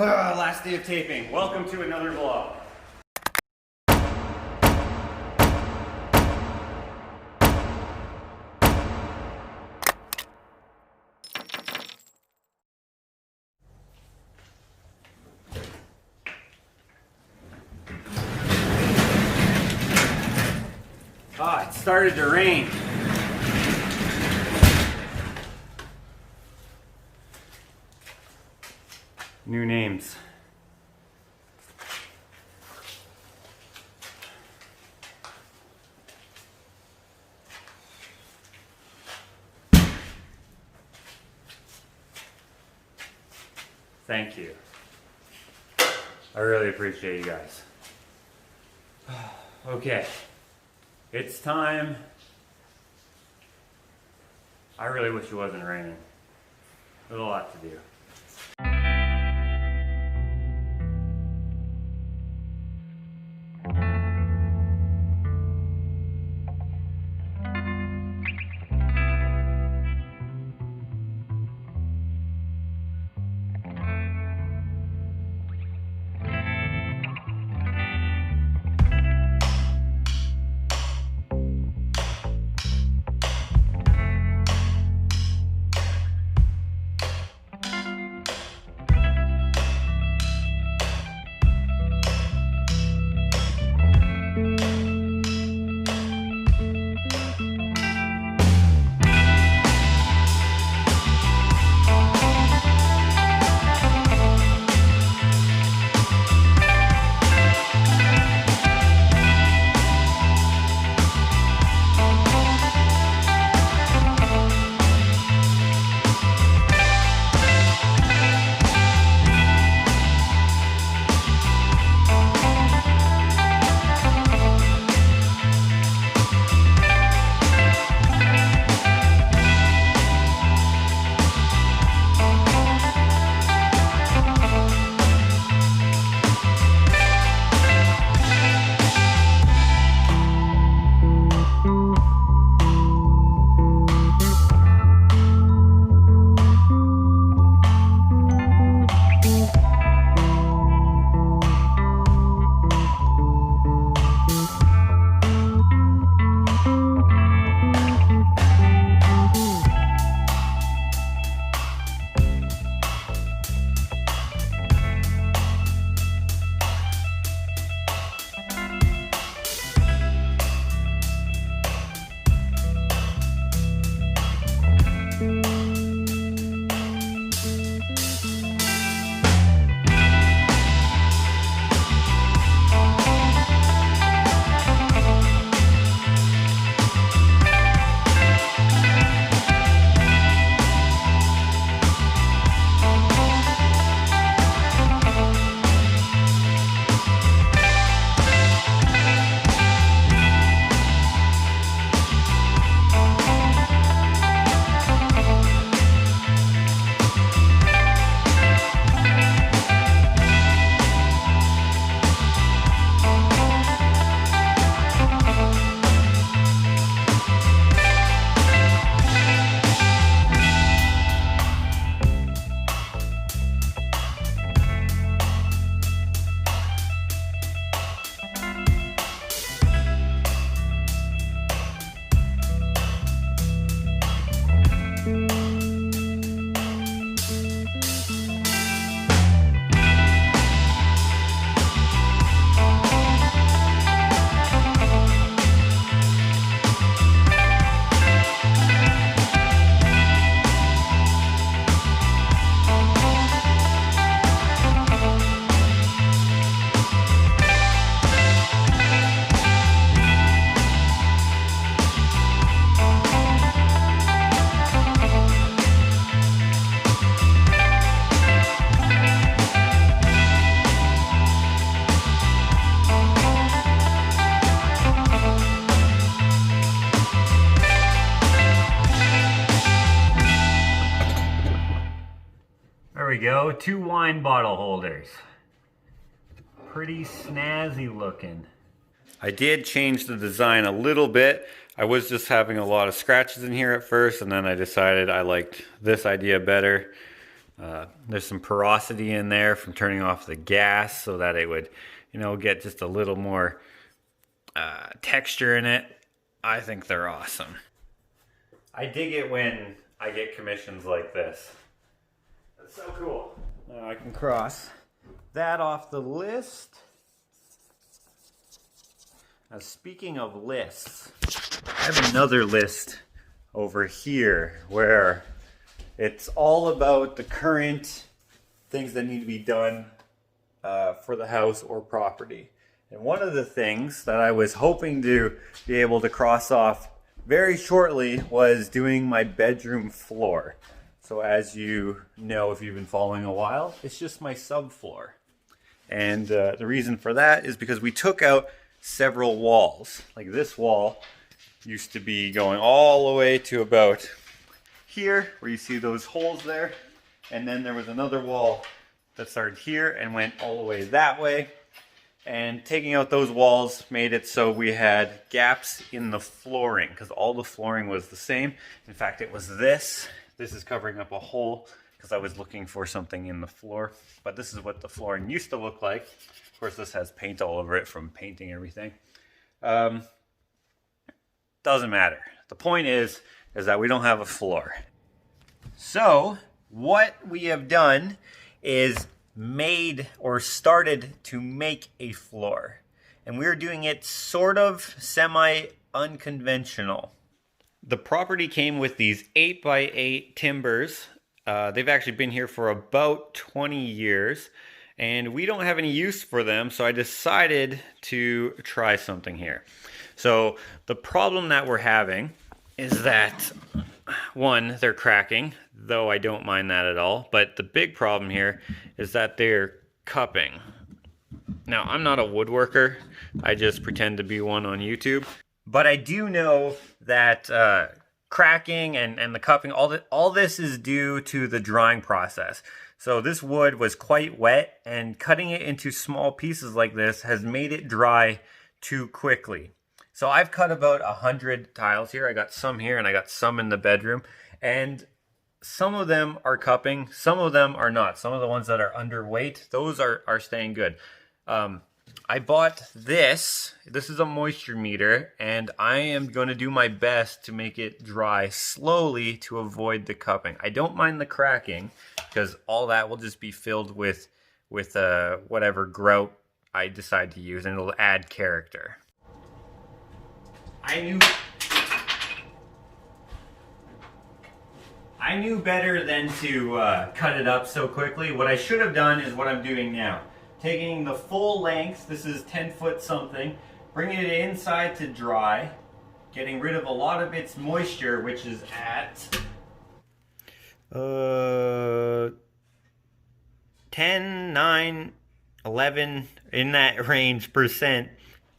Last day of taping. Welcome to another vlog. It started to rain. New names. Thank you. I really appreciate you guys. Okay, it's time. I really wish it wasn't raining. There's a lot to do. There we go, 2 wine bottle holders. Pretty snazzy looking. I did change the design a little bit. I was just having a lot of scratches in here at first, and then I decided I liked this idea better. There's some porosity in there from turning off the gas so that it would, get just a little more texture in it. I think they're awesome. I dig it when I get commissions like this. That's so cool. Now I can cross that off the list. Now speaking of lists, I have another list over here where it's all about the current things that need to be done for the house or property. And one of the things that I was hoping to be able to cross off very shortly was doing my bedroom floor. So as you know, if you've been following a while, it's just my subfloor. And the reason for that is because we took out several walls. Like this wall used to be going all the way to about here, where you see those holes there. And then there was another wall that started here and went all the way that way. And taking out those walls made it so we had gaps in the flooring, because all the flooring was the same. In fact, it was this. This is covering up a hole because I was looking for something in the floor. But this is what the flooring used to look like. Of course, this has paint all over it from painting everything. Doesn't matter. The point is that we don't have a floor. So what we have done is made or started to make a floor, and we're doing it sort of semi unconventional. The property came with these 8x8 timbers. They've actually been here for about 20 years and we don't have any use for them, so I decided to try something here. So the problem that we're having is that, one, they're cracking, though I don't mind that at all, but the big problem here is that they're cupping. Now, I'm not a woodworker, I just pretend to be one on YouTube, but I do know that cracking and the cupping, all this is due to the drying process. So this wood was quite wet, and cutting it into small pieces like this has made it dry too quickly. So I've cut about 100 tiles here. I got some here and I got some in the bedroom, and some of them are cupping, some of them are not. Some of the ones that are underweight, those are staying good. I bought this. This is a moisture meter, and I am going to do my best to make it dry slowly to avoid the cupping. I don't mind the cracking because all that will just be filled with whatever grout I decide to use, and it'll add character. I knew better than to cut it up so quickly. What I should have done is what I'm doing now. Taking the full length, this is 10 foot something, bringing it inside to dry, getting rid of a lot of its moisture, which is at 10, 9, 11, in that range percent.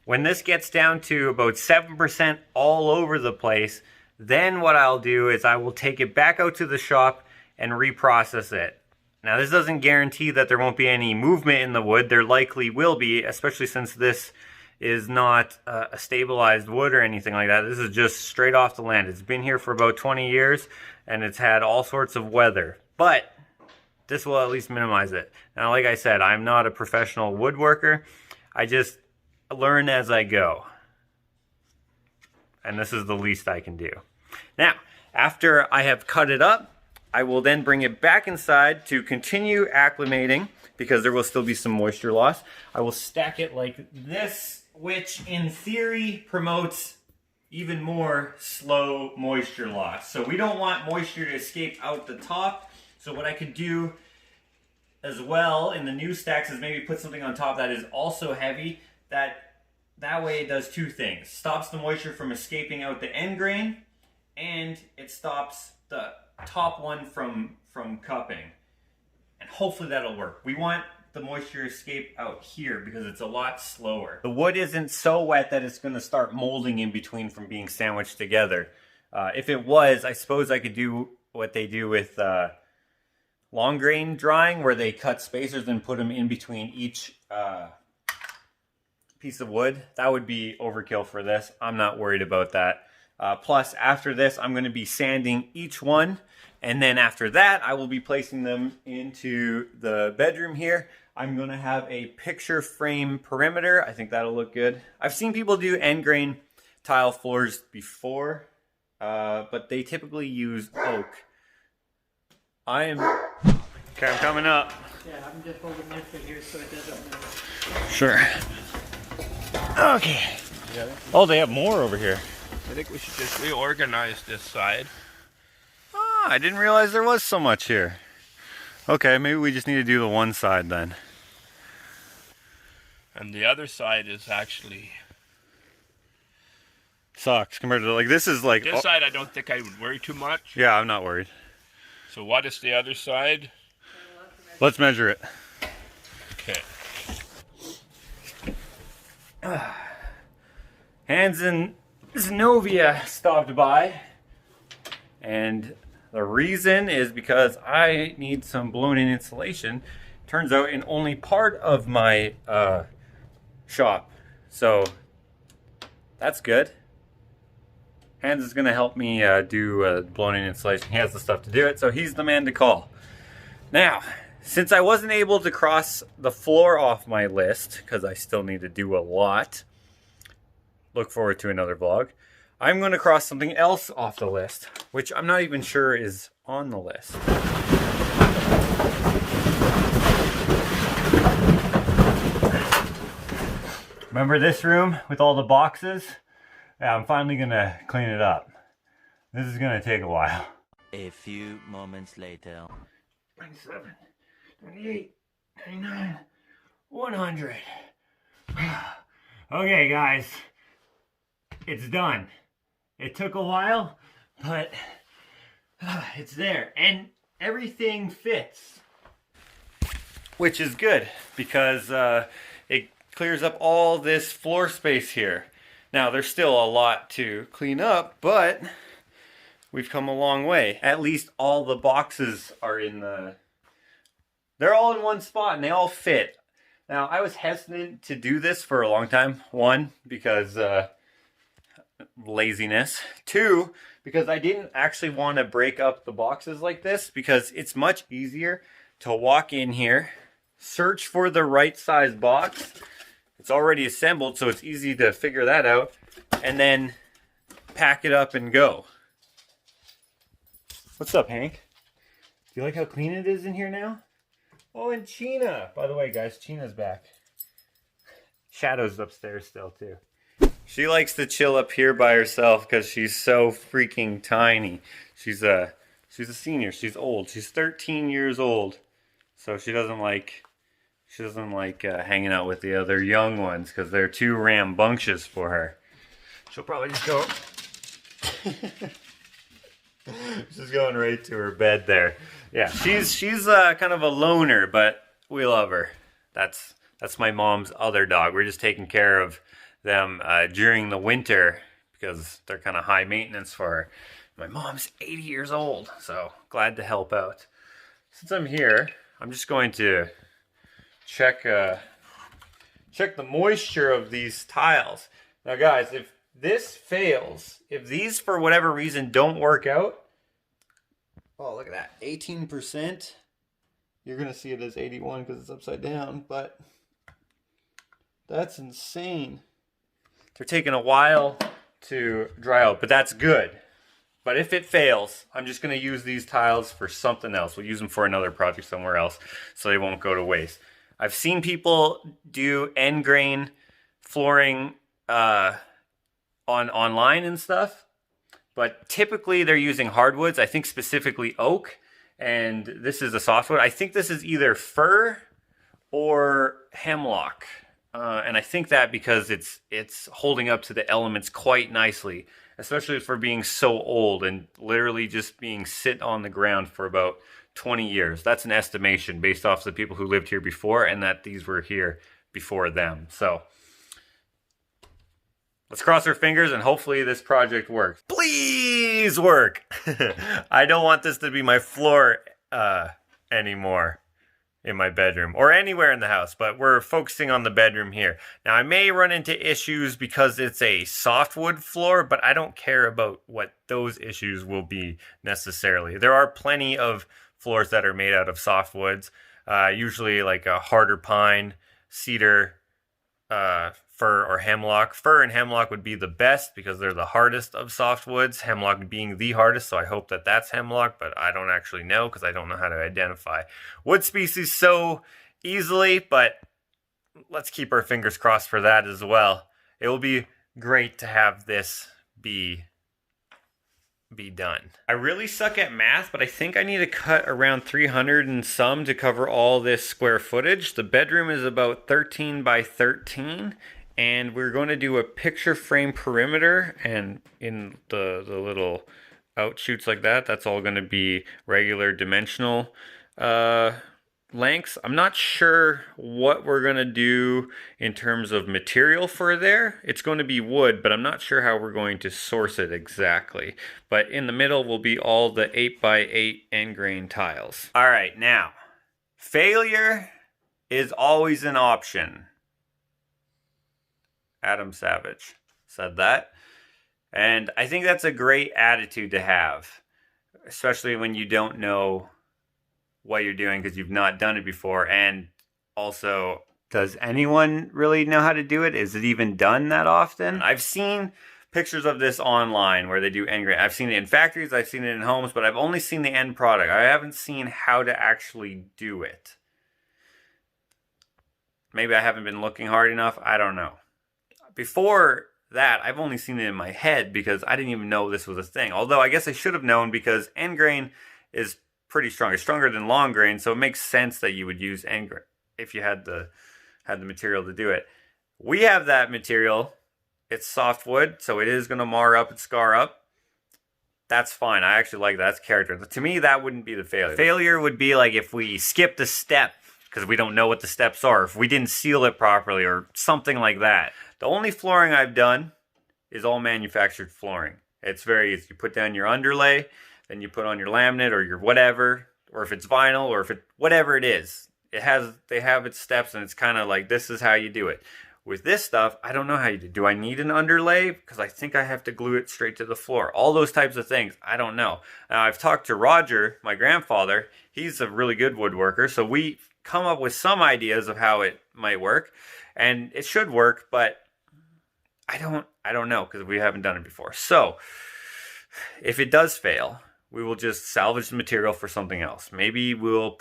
When this gets down to about 7% all over the place, then what I'll do is I will take it back out to the shop and reprocess it. Now, this doesn't guarantee that there won't be any movement in the wood. There likely will be, especially since this is not a stabilized wood or anything like that. This is just straight off the land. It's been here for about 20 years, and it's had all sorts of weather. But this will at least minimize it. Now, like I said, I'm not a professional woodworker. I just learn as I go. And this is the least I can do. Now, after I have cut it up, I will then bring it back inside to continue acclimating, because there will still be some moisture loss. I will stack it like this, which in theory promotes even more slow moisture loss. So we don't want moisture to escape out the top. So what I could do as well in the new stacks is maybe put something on top that is also heavy. That way it does two things. Stops the moisture from escaping out the end grain, and it stops the top one from cupping. And hopefully that'll work. We want the moisture escape out here because it's a lot slower. The wood isn't so wet that it's going to start molding in between from being sandwiched together. If it was, I suppose I could do what they do with long grain drying, where they cut spacers and put them in between each piece of wood. That would be overkill for this. I'm not worried about that. Plus, after this, I'm going to be sanding each one. And then after that, I will be placing them into the bedroom here. I'm going to have a picture frame perimeter. I think that'll look good. I've seen people do end grain tile floors before, but they typically use oak. Okay, I'm coming up. Yeah, I'm just holding my foot here so it doesn't move. Sure. Okay. Oh, they have more over here. I think we should just reorganize this side. Ah, I didn't realize there was so much here. Okay, maybe we just need to do the one side then. And the other side is actually... sucks compared to, like, this is like... this side I don't think I would worry too much. Yeah, I'm not worried. So what is the other side? Let's measure it. Okay. Hans and Zenobia stopped by, and the reason is because I need some blown-in insulation. Turns out in only part of my shop, so that's good. Hans is going to help me do blown-in insulation. He has the stuff to do it, so he's the man to call. Now, since I wasn't able to cross the floor off my list, because I still need to do a lot, look forward to another vlog, I'm going to cross something else off the list, which I'm not even sure is on the list. Remember this room with all the boxes? Yeah, I'm finally going to clean it up. This is going to take a while. A few moments later. 97, 98, 99, 100. Okay, guys. It's done. It took a while, but it's there. And everything fits. Which is good, because it clears up all this floor space here. Now, there's still a lot to clean up, but we've come a long way. At least all the boxes are in the... they're all in one spot, and they all fit. Now, I was hesitant to do this for a long time. One, because laziness. Two, because I didn't actually want to break up the boxes like this, because it's much easier to walk in here, search for the right size box. It's already assembled, so it's easy to figure that out, and then pack it up and go. What's up, Hank? Do you like how clean it is in here now? Oh, and Chyna. By the way, guys, Chyna's back. Shadow's upstairs still, too. She likes to chill up here by herself because she's so freaking tiny. She's a senior. She's old. She's 13 years old. So she doesn't like hanging out with the other young ones because they're too rambunctious for her. She'll probably just go... she's going right to her bed there. Yeah, she's kind of a loner, but we love her. That's my mom's other dog. We're just taking care of them during the winter because they're kind of high maintenance for her. My mom's 80 years old, so glad to help out. Since I'm here, I'm just going to check the moisture of these tiles. Now, guys, if this fails, if these for whatever reason don't work out, oh, look at that, 18%. You're gonna see it as 81 because it's upside down, but that's insane. They're taking a while to dry out, but that's good. But if it fails, I'm just gonna use these tiles for something else. We'll use them for another project somewhere else so they won't go to waste. I've seen people do end grain flooring online and stuff, but typically they're using hardwoods. I think specifically oak, and this is a softwood. I think this is either fir or hemlock, and I think that because it's holding up to the elements quite nicely, especially for being so old and literally just being sit on the ground for about 20 years. That's an estimation based off the people who lived here before and that these were here before them. So let's cross our fingers and hopefully this project works. Please work. I don't want this to be my floor anymore. in my bedroom or anywhere in the house, but we're focusing on the bedroom here. Now I may run into issues because it's a softwood floor, but I don't care about what those issues will be necessarily. There are plenty of floors that are made out of softwoods, usually like a harder pine, cedar, fir or hemlock. Fir and hemlock would be the best because they're the hardest of softwoods, hemlock being the hardest, so I hope that that's hemlock, but I don't actually know because I don't know how to identify wood species so easily, but let's keep our fingers crossed for that as well. It will be great to have this be done. I really suck at math, but I think I need to cut around 300 and some to cover all this square footage. The bedroom is about 13 by 13, and we're going to do a picture frame perimeter, and in the little outshoots like that, that's all going to be regular dimensional lengths. I'm not sure what we're going to do in terms of material for there. It's going to be wood, but I'm not sure how we're going to source it exactly. But in the middle will be all the 8 by 8 end grain tiles. All right, now, failure is always an option. Adam Savage said that. And I think that's a great attitude to have, especially when you don't know what you're doing because you've not done it before. And also, does anyone really know how to do it? Is it even done that often? I've seen pictures of this online where they do end grain. I've seen it in factories, I've seen it in homes, but I've only seen the end product. I haven't seen how to actually do it. Maybe I haven't been looking hard enough. I don't know. Before that, I've only seen it in my head because I didn't even know this was a thing. Although I guess I should have known because end grain is pretty strong. It's stronger than long grain, so it makes sense that you would use end grain if you had the material to do it. We have that material. It's softwood, so it is going to mar up and scar up. That's fine. I actually like that. That's character. To me, that wouldn't be the failure. Failure would be like if we skipped a step because we don't know what the steps are, if we didn't seal it properly or something like that. The only flooring I've done is all manufactured flooring. It's very easy. You put down your underlay, then you put on your laminate or your whatever, or if it's vinyl or if it whatever it is. They have its steps, and it's kind of like this is how you do it. With this stuff, I don't know how you do. Do I need an underlay? Because I think I have to glue it straight to the floor. All those types of things, I don't know. Now, I've talked to Roger, my grandfather. He's a really good woodworker, so we come up with some ideas of how it might work, and it should work, but I don't know because we haven't done it before. So if it does fail, we will just salvage the material for something else. Maybe we'll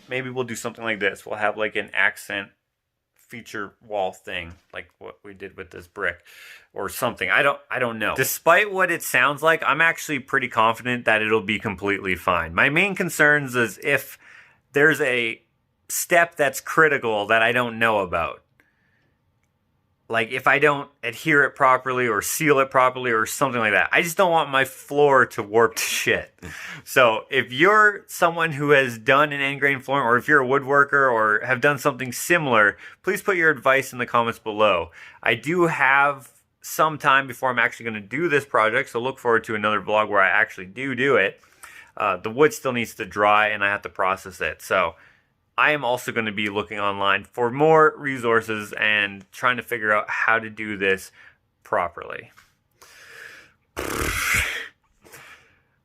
maybe we'll do something like this. We'll have like an accent feature wall thing, like what we did with this brick or something. I don't know. Despite what it sounds like, I'm actually pretty confident that it'll be completely fine. My main concerns is if there's a step that's critical that I don't know about. Like if I don't adhere it properly or seal it properly or something like that. I just don't want my floor to warp to shit. So if you're someone who has done an end grain flooring, or if you're a woodworker or have done something similar, please put your advice in the comments below. I do have some time before I'm actually going to do this project, so look forward to another vlog where I actually do it. The wood still needs to dry and I have to process it. So I am also going to be looking online for more resources and trying to figure out how to do this properly.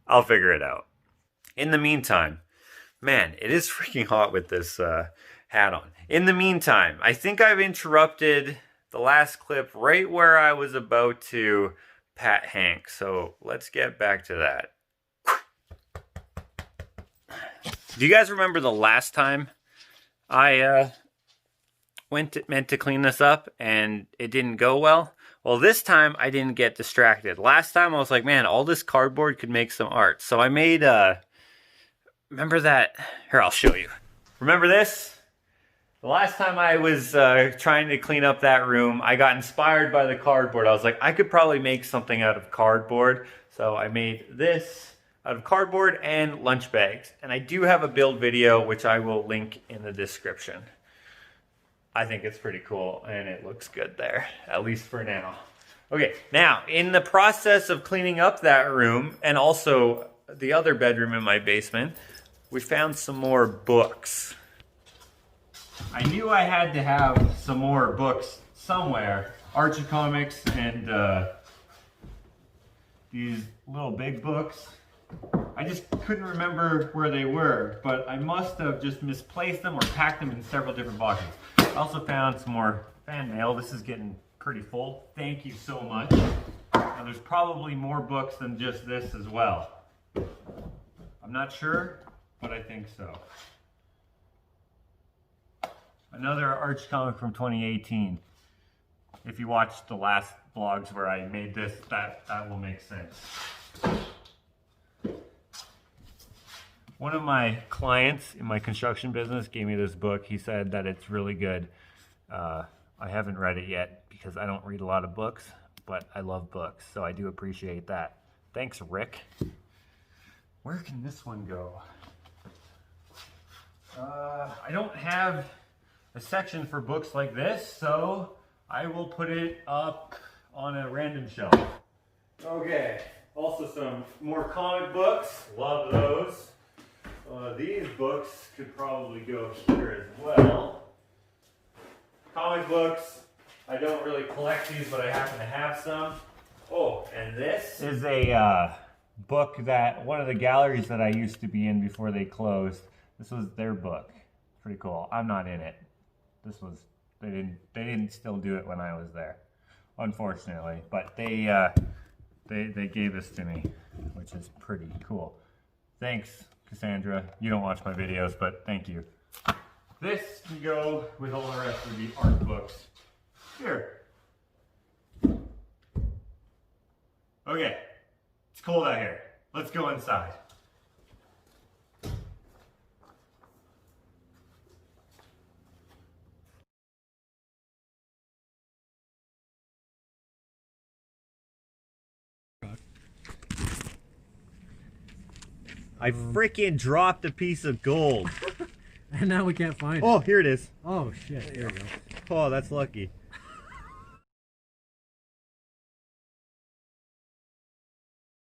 I'll figure it out. In the meantime, man, it is freaking hot with this hat on. In the meantime, I think I've interrupted the last clip right where I was about to pat Hank. So let's get back to that. Do you guys remember the last time I meant to clean this up and it didn't go well? Well, this time I didn't get distracted. Last time I was like, man, all this cardboard could make some art. So I made remember that? Here, I'll show you. Remember this? The last time I was trying to clean up that room, I got inspired by the cardboard. I was like, I could probably make something out of cardboard. So I made this out of cardboard and lunch bags. And I do have a build video, which I will link in the description. I think it's pretty cool and it looks good there, at least for now. Okay, now in the process of cleaning up that room and also the other bedroom in my basement, we found some more books. I knew I had to have some more books somewhere. Archie comics and these little big books. I just couldn't remember where they were, but I must have just misplaced them or packed them in several different boxes. I also found some more fan mail. This is getting pretty full. Thank you so much. Now, there's probably more books than just this as well. I'm not sure, but I think so. Another Archie comic from 2018. If you watched the last vlogs where I made this, that will make sense. One of my clients in my construction business gave me this book. He said that it's really good. I haven't read it yet because I don't read a lot of books, but I love books, so I do appreciate that. Thanks, Rick. Where can this one go? I don't have a section for books like this, so I will put it up on a random shelf. Okay, also some more comic books. Love those. These books could probably go here as well. Comic books, I don't really collect these, but I happen to have some. Oh, and this is a book that one of the galleries that I used to be in before they closed. This was their book. Pretty cool. I'm not in it. This was they didn't still do it when I was there, unfortunately. But they gave this to me, which is pretty cool. Thanks, Cassandra. You don't watch my videos, but thank you. This can go with all the rest of the art books. Here. Okay, it's cold out here. Let's go inside. I freaking dropped a piece of gold. And now we can't find it. Oh, here it is. Oh shit, there we go. Oh, that's lucky.